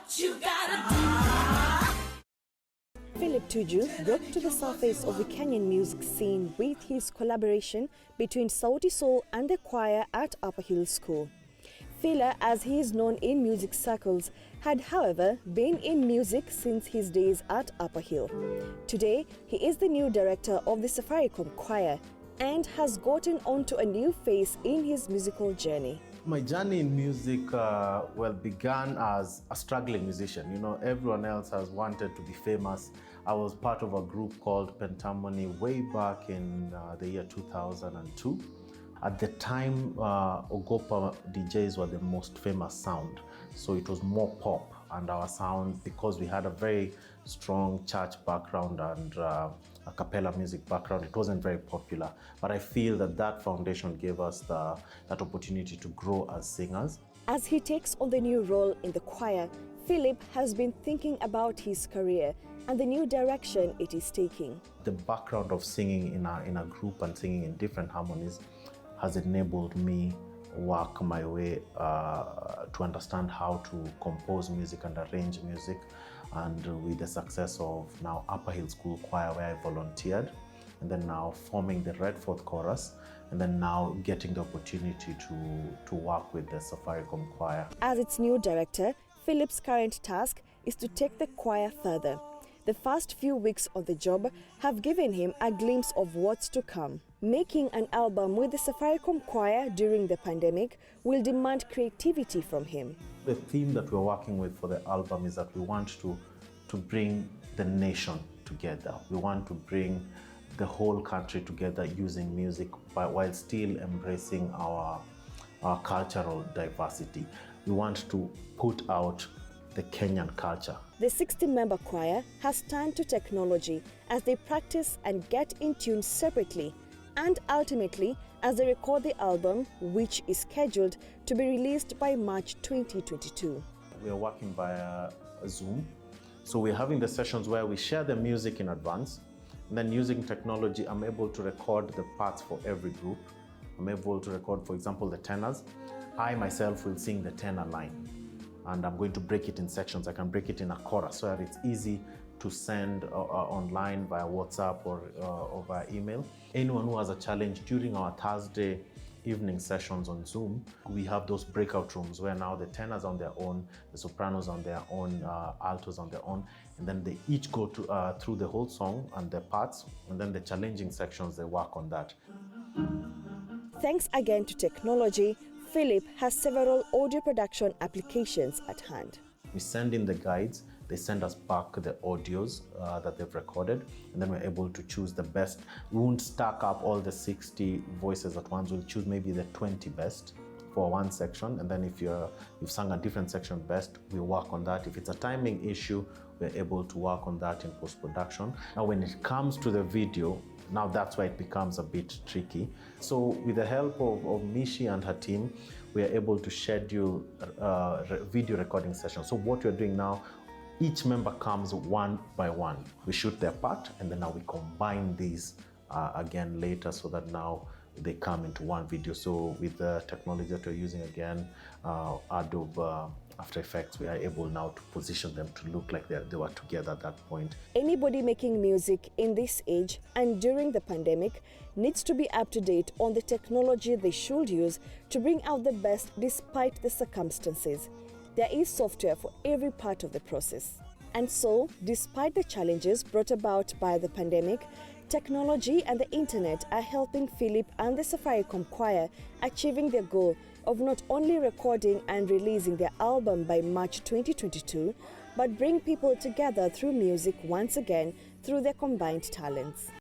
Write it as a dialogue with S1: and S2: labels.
S1: what you gotta do.
S2: Philip Tuju broke to the surface of the Kenyan music scene with his collaboration between Sauti Sol and the choir at Upper Hill School. Phila, as he is known in music circles, had however been in music since his days at Upper Hill. Today, he is the new director of the Safaricom Choir and has gotten onto a new phase in his musical journey.
S3: My journey in music began as a struggling musician. You know, everyone else has wanted to be famous. I was part of a group called Pentamony way back in the year 2002. At the time, Ogopa DJs were the most famous sound. So it was more pop, and our sound, because we had a very strong church background and a cappella music background, it wasn't very popular. But I feel that that foundation gave us that opportunity to grow as singers.
S2: As he takes on the new role in the choir, Philip has been thinking about his career and the new direction it is taking.
S3: The background of singing in a group and singing in different harmonies has enabled me work my way to understand how to compose music and arrange music. And with the success of now Upper Hill School Choir, where I volunteered, and then now forming the Redford Chorus, and then now getting the opportunity to work with the Safaricom Choir.
S2: As its new director, Philip's current task is to take the choir further. The first few weeks on the job have given him a glimpse of what's to come. Making an album with the Safaricom Choir during the pandemic will demand creativity from him.
S3: The theme that we're working with for the album is that we want to bring the nation together. We want to bring the whole country together using music while still embracing our cultural diversity. We want to put out the Kenyan culture.
S2: The 60-member choir has turned to technology as they practice and get in tune separately, and ultimately as they record the album, which is scheduled to be released by March 2022.
S3: We are working via Zoom. So we're having the sessions where we share the music in advance, and then using technology, I'm able to record the parts for every group. I'm able to record, for example, the tenors. I myself will sing the tenor line, and I'm going to break it in sections. I can break it in a chorus so that it's easy to send online via WhatsApp or via email. Anyone who has a challenge during our Thursday evening sessions on Zoom, we have those breakout rooms where now the tenors on their own, the sopranos on their own, altos on their own, and then they each go through the whole song and their parts, and then the challenging sections, they work on that.
S2: Thanks again to technology, Philip has several audio production applications at hand.
S3: We send in the guides, they send us back the audios that they've recorded, and then we're able to choose the best. We won't stack up all the 60 voices at once. We'll choose maybe the 20 best for one section, and then if you've sung a different section best, we work on that. If it's a timing issue, we're able to work on that in post-production. Now when it comes to the video, now that's where it becomes a bit tricky. So with the help of Mishi and her team, we are able to schedule video recording sessions. So what we're doing now, each member comes one by one. We shoot their part, and then now we combine these again later so that now they come into one video. So with the technology that we're using again, Adobe After Effects, we are able now to position them to look like they were together at that point.
S2: Anybody making music in this age and during the pandemic needs to be up to date on the technology they should use to bring out the best despite the circumstances. There is software for every part of the process. And so, despite the challenges brought about by the pandemic, technology and the internet are helping Philip and the Safaricom Choir achieving their goal of not only recording and releasing their album by March 2022, but bring people together through music once again through their combined talents.